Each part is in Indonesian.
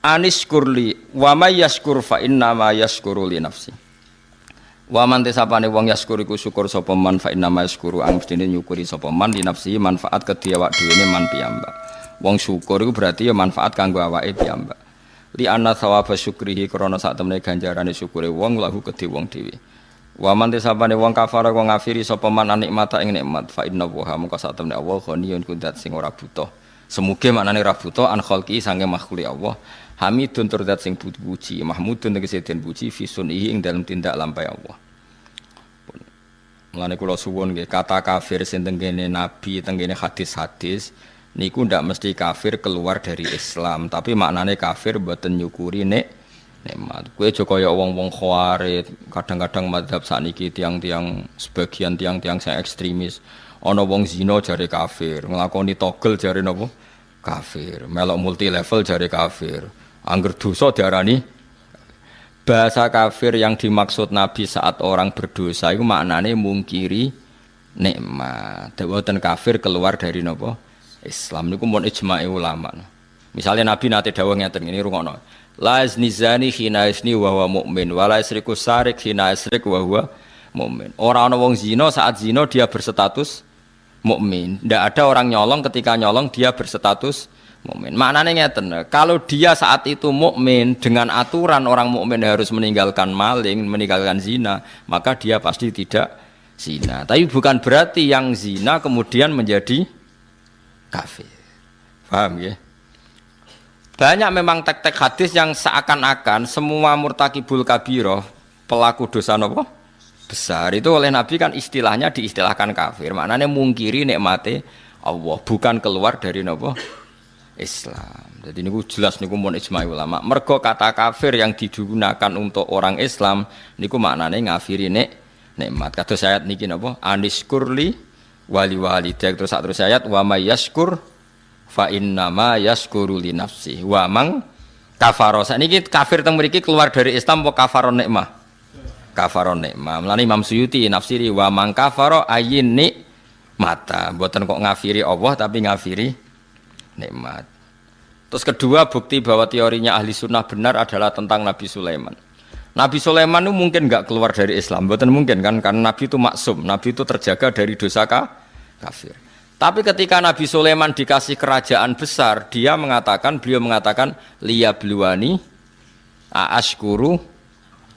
Anis kurli wa may yashkur fa inna ma yashkuru li nafsi. Wa man tesapane wong yashkur iku syukur sapa man fa inna ma yashkuru ang mestine nyukuri sapa man li nafsi manfaat kedhi awak dhewe man piyambak. Wong syukur iku berarti ya manfaat kanggo awake piyambak. Li anna thawaba syukrihi krana sak temene ganjarane syukure wong lahu kedhi wong dhewe. Wa man tesapane wong kafara wong ngafiri sapa man nikmata ing nikmat fa inna wa mongko sak temene Allah ghaniyun kudat sing ora butuh. Semuge maknane ra butuh an khalqi sange makhluk Allah. Hamidun turdat sing puji, mahmudun tegese den puji fi sunihi ing dalem tindak lampahe Allah. Mulane kula suwun nggih kata kafir sing tengene nabi, tengene hadis-hadis niku ndak mesti kafir keluar dari Islam, tapi maknane kafir mboten nyukuri nikmat. Kowe aja kaya wong-wong khawarij, kadang-kadang mazhab sakniki tiang-tiang sebagian tiang-tiang sing ekstremis. Ana wong zina jare kafir, nglakoni togel jare napa? Kafir. Melok multi level jare kafir. Angger dosa diarani bahasa kafir yang dimaksud Nabi saat orang berdosa itu maknane mungkiri nikmat. Dawuhan kafir keluar dari napa? Islam niku mun ijma'i ulama. Misalnya Nabi nate dawuh ngeten ngene rungokno. La yazni hina yazni wa huwa mukmin wa la yasriku sarik hina yasrik wa huwa mukmin. Ora ana wong zina saat zina dia berstatus mukmin. Ndak ada orang nyolong ketika nyolong dia berstatus mukmin. Maknanya ngeten, kalau dia saat itu mukmin dengan aturan orang mukmin harus meninggalkan maling, meninggalkan zina, maka dia pasti tidak zina. Tapi bukan berarti yang zina kemudian menjadi kafir. Paham ya? Banyak memang tek-tek hadis yang seakan-akan semua murtakibul kabiroh, pelaku dosa napa? Besar itu oleh Nabi kan istilahnya diistilahkan kafir. Maknanya mungkiri nikmate Allah, bukan keluar dari napa? Islam. Jadi niku jelas niku mun ijma' ulama. Mergo kata kafir yang digunakan untuk orang Islam niku maknane ngafiri nikmat. Kados ayat niki napa? Aniskurli wali walidak terus ayat wa may yashkur fa inna ma yashkuru li nafsi. Wa mang kafaro. Sakniki kafir teng mriki keluar dari Islam apa kafaron nikmah? Kafaron nikmah. Mulane Imam Suyuti nafsiri wa mang kafaro ayin nikmata. Mboten kok ngafiri Allah tapi ngafiri nikmat. Terus kedua bukti bahwa teorinya ahli sunnah benar adalah tentang Nabi Sulaiman. Nabi Sulaiman itu mungkin nggak keluar dari Islam, betul mungkin kan? Karena Nabi itu maksum, Nabi itu terjaga dari dosa kafir. Tapi ketika Nabi Sulaiman dikasih kerajaan besar, beliau mengatakan liyabluwani aashkuru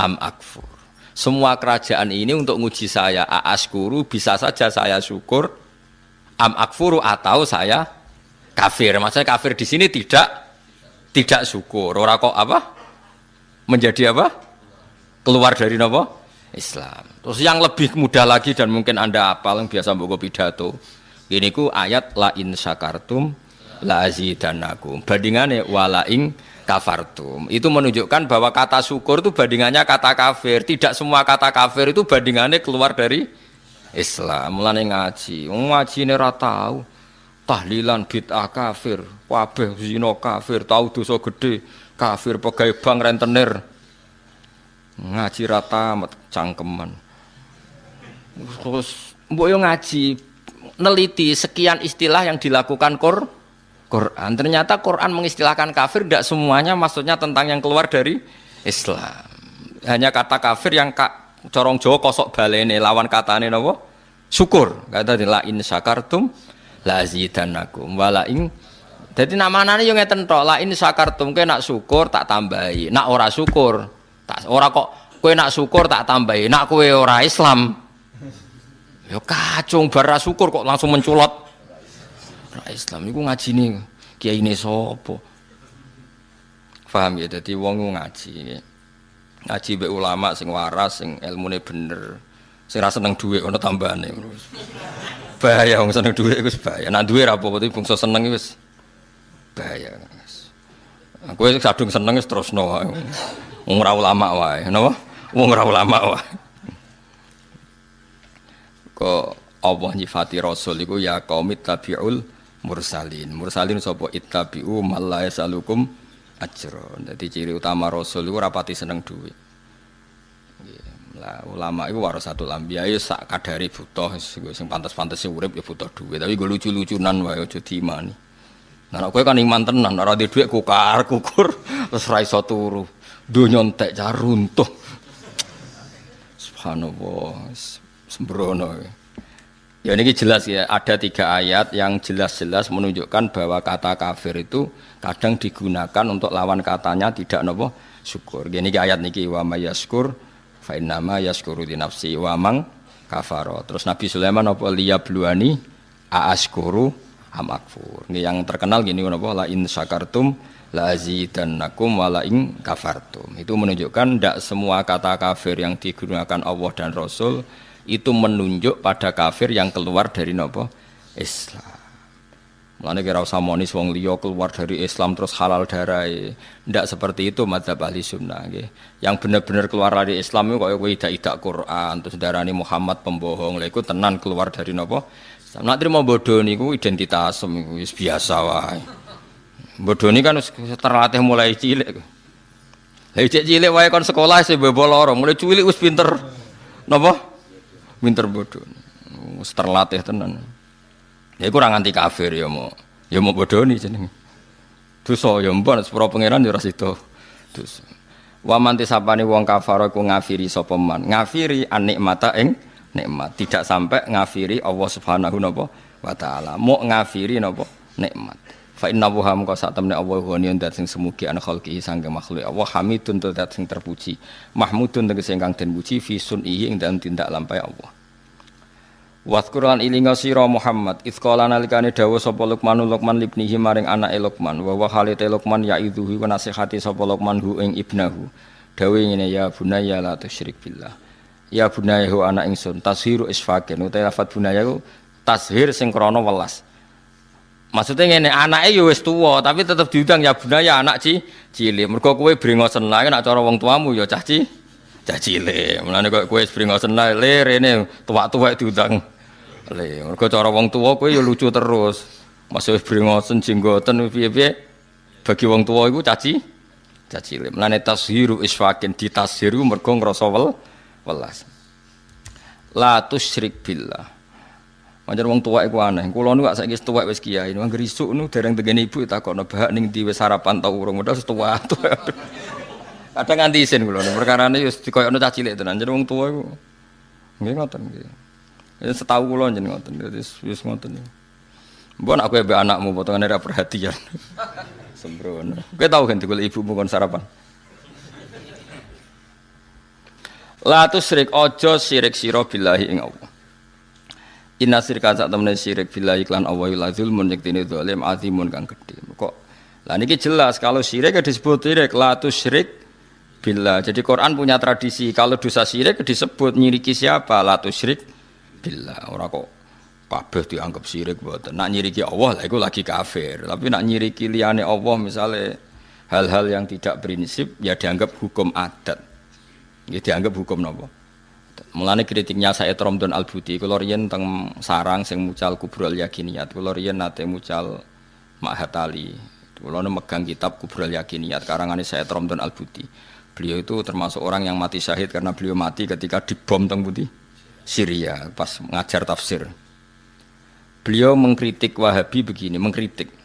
am akfur. Semua kerajaan ini untuk nguji saya, aashkuru bisa saja saya syukur, am akfuru atau saya kafir. Maksudnya kafir di sini tidak syukur. Ora kok apa? Menjadi apa? Keluar dari apa? Islam. Terus yang lebih mudah lagi dan mungkin Anda hafal yang biasa mbok pidato. Ini ku ayat la in syakartum la azidannakum. Bandingane wala in kafartum. Itu menunjukkan bahwa kata syukur itu bandingannya kata kafir. Tidak semua kata kafir itu bandingannya keluar dari Islam. Mulane ngaji. Ngajine ora tahu. Tahlilan bid'ah kafir, kabeh zina kafir, tau dosa gede kafir, pegawai bank rentenir ngaji rata cangkeman. Terus mbok yo ngaji neliti sekian istilah yang dilakukan Quran. Ternyata Quran mengistilahkan kafir tidak semuanya maksudnya tentang yang keluar dari Islam. Hanya kata kafir yang corong Jawa kosok balene lawan katane napa? Syukur. Kata la in syakartum la azidannakum wala ing. Dadi namanane yo ngeten tok, la in syakartum kowe nak syukur tak tambahi, nak ora syukur tak ora kok kowe nak syukur tak tambahi, nak kowe ora Islam yo kacung bar syukur kok langsung menculot ora Islam. Iku ngajine kiyaine sapa? Paham ya? Dadi wong ngaji mbek ulama sing waras, sing ilmune bener, sing ra seneng dhuwit ana tambahane. Bahaya wong seneng dhuwit iku bahaya. Nek duwe ra apa-apa iki bangsa seneng wis bahaya. Kowe sadung seneng wis terusno wae. Wong ora ulama wae, napa? Wong ora ulama wae. Kok Allah nyifati rasul iku ya qaumit tabiul mursalin. Mursalin sapa ittabi'u mal la yasalukum ajra. Dadi ciri utama rasul iku ora pati seneng dhuwit. Lah ulama iku warasatul anbiya ya sak kadare butuh sing pantes-pantese urip ya butuh dhuwit tapi go lucu-lucunan wae aja diimani. Nah kowe kan iman tenan ora duwe dhuwit kukur Terus ra iso turu. Donya entek cah runtuh. Subhanallah. Sembrono. Ya ini jelas ya, ada 3 ayat yang jelas-jelas menunjukkan bahwa kata kafir itu kadang digunakan untuk lawan katanya tidak napa syukur. Gini ayat niki wa may yaskur fa innama yaskuru li nafsi wa mang kafara. Terus Nabi Sulaiman apa liyabluani aaskuru am akfur. Yang terkenal gini napa la in syakartum la azidannakum wa la in kafartum. Itu menunjukkan tidak semua kata kafir yang digunakan Allah dan Rasul itu menunjuk pada kafir yang keluar dari napa Islam. Mulane kira usah monis wong liya keluar dari Islam terus halal darai. Ndak seperti itu madzhab ahli sunnah nggih. Yang benar-benar keluar dari Islam itu kaya kowe idak Quran terus darani Muhammad pembohong. Lha iku tenan keluar dari napa? Nek trimo bodho niku identitas wis biasa wae. Bodho ni kan terlatih mulai cilik. Lah cilik wae kon sekolah sing bebo loro, mulai cilik wis pinter. Napa? Pinter bodoh, terlatih tenan. Ya iku ora nganti kafir ya mau bodoh nih jenenge. Dosa ya mbon sepuro pangeran ya ora sida. Dosa. Wa man tisapane wong kafir ku ngafiri sapa man. Ngafiri an-nikmata ing nikmat, tidak sampai ngafiri Allah Subhanahu wa taala. Mau ngafiri napa nikmat. Fa inna wa hamka sak temne Allah ghaniyun dat sing semugi ana khalqihi sangge makhluk Allah hamidun dat sing terpuji mahmudun tegese ingkang den puji fi sunihi ing dalem tindak lampahe Allah. Wazkuran ilinga sira Muhammad izqala nalikane dawuh sapa Luqman libnihi maring anake Luqman wa wa halite Luqman yaidzuhi wa nasihati sapa Luqman hu ing ibnahu dawuh ngene ya bunayya la tusyrik billah ya bunayya hu anak ingsun tashiru isfaqin utawa lafat bunayya tashir sing krana welas. Maksudnya ngene anake ya wis tuwa tapi tetep diundang ya bunaya anak cilik. Mergo kowe brengosen lae nek cara wong tuamu ya cah cilik. Mulane kok kowe brengosen lae le rene tuwak-tuwak diundang. Le mergo cara wong tuwa kowe ya lucu terus. Masih brengosen jenggoten piye-piye bagi wong tuwa iku cah cilik. Mulane tashiru isfaqin ditashiru mergo ngrasa welas. La tusyrik billah. Pancen wong tuwek iku aneh. Kula nu gak saiki tuwek wis kiai. Wong grisuk nu dereng tengene ibu takokno bahak ning ndi wis sarapan ta urung. Padahal wis tuwa. Kadang nganti isin kula nu perkarane wis dikoyokno cah cilik tenan. Jeneng wong tuwa iku nggih ngoten nggih. Ya setahu kula jeneng ngoten. Wis ngoten. Mbon aku mbek anakmu potongane ra perhatian. Sembrono. Kowe tau kan digolek ibumu kon sarapan. La tusyrik aja sirik sira billahi ing Allah. Inna syirka sak temene syirik billahi lan Allah la zulmun yektine zalim azimun kang gedhe. Kok lah niki jelas kalau syirik disebut syirik la tusyrik billah. Jadi Quran punya tradisi kalau dosa syirik disebut nyiriki siapa la tusyrik billah. Ora kok kabeh dianggap syirik mboten. Nak nyiriki Allah lah iku lagi kafir. Tapi nak nyiriki liyane Allah misalnya hal-hal yang tidak prinsip ya dianggap hukum adat. Nggih dianggap hukum napa? Mulane kritiknya Said Romdon Al-Buti kula riyen teng sarang sing mucal Kubrul Yakiniyat kula riyen nate mucal Ma'hatali kula megang kitab Kubrul Yakiniyat karangane Said Romdon Al-Buti. Beliau itu termasuk orang yang mati syahid karena beliau mati ketika dibom teng pundi Syria pas ngajar tafsir. Beliau mengkritik Wahabi begini, mengkritik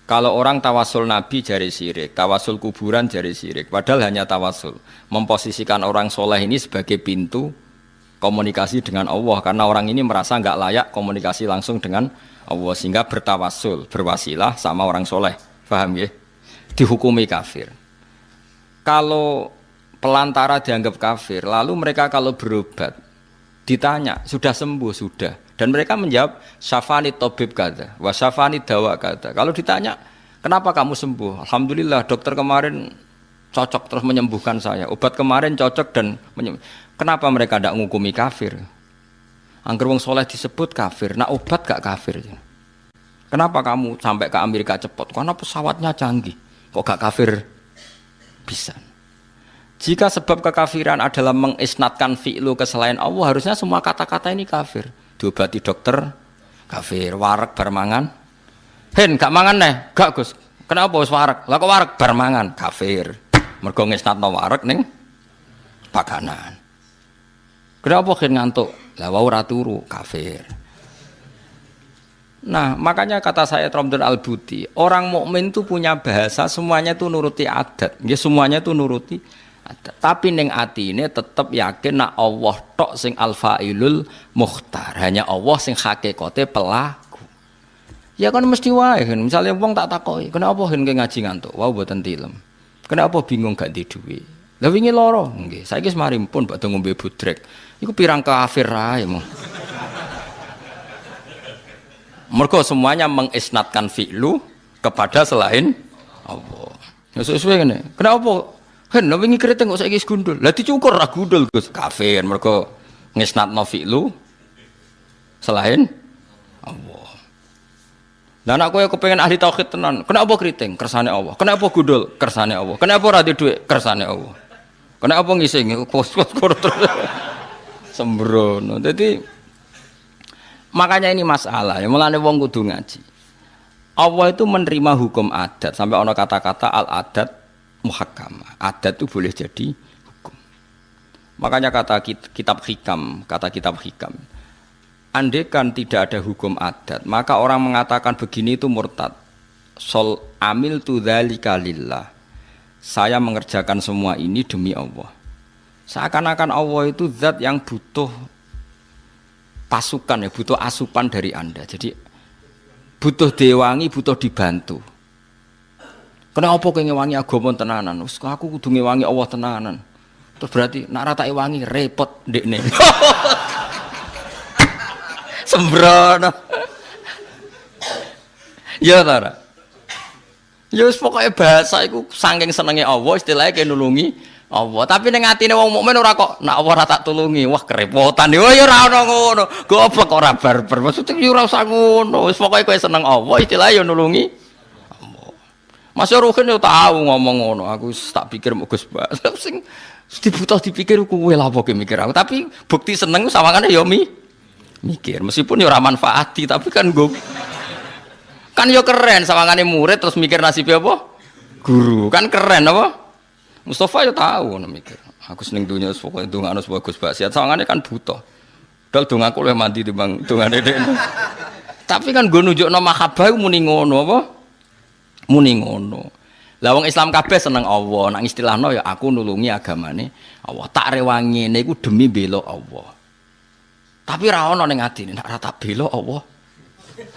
kalau orang tawasul Nabi jari syirik, tawasul kuburan jari syirik, padahal hanya tawasul. Memposisikan orang soleh ini sebagai pintu komunikasi dengan Allah, karena orang ini merasa nggak layak komunikasi langsung dengan Allah, sehingga bertawasul, berwasilah sama orang soleh. Paham ya? Dihukumi kafir. Kalau pelantara dianggap kafir, lalu mereka kalau berobat, ditanya, sudah sembuh? Sudah. Dan mereka menjawab syafani tabib kata, wa syafani dawa kata. Kalau ditanya, kenapa kamu sembuh? Alhamdulillah, dokter kemarin cocok terus menyembuhkan saya. Obat kemarin cocok dan kenapa mereka tidak ngukumi kafir? Angger wong soleh disebut kafir, nak obat gak kafir. Kenapa kamu sampai ke Amerika cepat? Karena pesawatnya canggih. Kok gak kafir? Bisa. Jika sebab kekafiran adalah mengisnatkan fi'lu ke selain Allah, harusnya semua kata-kata ini kafir. Diobati dokter kafir, warak bar mangan hen gak mangan neh gak Gus kenapa wis warak lah kok warak bar mangan kafir mergo ngesnatno warak ning pakanan kenapa hen ngantuk lah wau ora turu kafir Nah, makanya kata saya Romdon Al-Buti, orang mukmin itu punya bahasa semuanya itu nuruti adat. Ya semuanya itu nuruti adat. Tapi ning atine tetep yakin nak Allah tok sing al-fa'ilul mukhtar. Hanya Allah sing hakikate pelaku. Ya kan mesti wae kan. Misale wong tak takoki, kenapa hen ngaji ngantuk? Wau mboten tilem. Kenapa bingung gak di dhuwit? Lah wingi lara. Nggih, saiki wis mari pun badhe ngombe budrek. Iku pirang kafir ae mong. Mergo semuanya mengisnatkan fi'lu kepada selain Allah. Ya sesuai ngene. Kenapa? Hen wingi kriting kok saiki gundul. Lah dicukur ra gundul Gus. Kafir mergo ngisnatno fi'lu selain Allah. Lah nek kowe kepengin ahli tauhid tenan, kenapa kriting? Kersane Allah. Kenapa gundul? Kersane Allah. Kenapa ora di dhuwit? Kersane Allah. Kenapa ngising? Kos-kos terus. Sembrono. Dadi makanya ini masalah, ya mulane wong kudu ngaji. Allah itu menerima hukum adat sampai ono kata-kata al adat muhakkamah. Adat itu boleh jadi hukum. Makanya kata kitab hikam, andaikan tidak ada hukum adat, maka orang mengatakan begini itu murtad. Sol amil tu dzalika lillah. Saya mengerjakan semua ini demi Allah. Seakan-akan Allah itu zat yang butuh pasukan ya, butuh asupan dari Anda. Jadi butuh diwangi, butuh dibantu. Kenapa kowe ngewangi agama tenanan? Wes aku kudu ngewangi Allah tenanan. Terus berarti nak rata wangi repot ndekne. Sembrono. Ya ta. Ya wis pokoke bahasa iku saking senenge Allah istilahnya kaya nulungi Allah, tapi ning atine wong mukmin ora kok nak Allah ora tak tulungi, wah kerepotan. Ya ora ono ngono. Goblok ora barbar. Maksudnya ya ora usah ngono. Wis pokoke kowe seneng Allah, istilahnya ya nulungi Allah. Mas Ruhin yo tahu ngomong ngono. Aku tak pikir mau Gus Bas. Sing dibutuh dipikir kowe lha apa mikir aku. Tapi bukti seneng sawangane ya mikir. Meskipun ya ora manfaati, tapi kan kan yo keren sawangane murid terus mikir nasibnya apa? Guru. Kan keren apa? Mustafa ya tahu ngono mikir. Aku seneng dunya wis pokoke ndongakno bagus basiat. Sawangane kan butuh. Dal dongaku luwih mandi timbang dongane dekne. Tapi kan nggo nunjukno mahabbah muni ngono apa? Muni ngono. Lah wong Islam kabeh seneng Allah. Nang istilahno ya aku nulungi agamane Allah. Tak rewangi ngene iku demi bela Allah. Tapi ra ono ning atine nek ora tak bela Allah.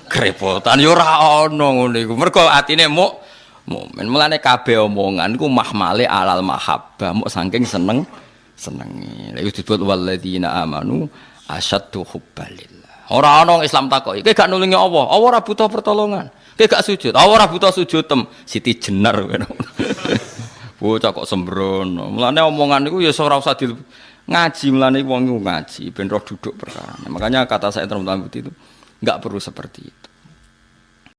Kerepotan ya ora ono ngono iku. Mergo atine mukmin mulane kabeh omongan iku mahmale alal mahabbah mok saking senengi. Lha iku disebut walladzina amanu asyaddu hubbalillah. Ora ana Islam takoki, kowe gak nulungi Allah, Allah ora butuh pertolongan. Kowe gak sujud, Allah ora butuh sujud Siti Jenar. Bocah kok sembrono. Mulane omongan iku ya ora usah ngaji, mulane wong iku ngaji ben roh duduk perkara. Makanya kata saya terutama itu enggak perlu seperti itu.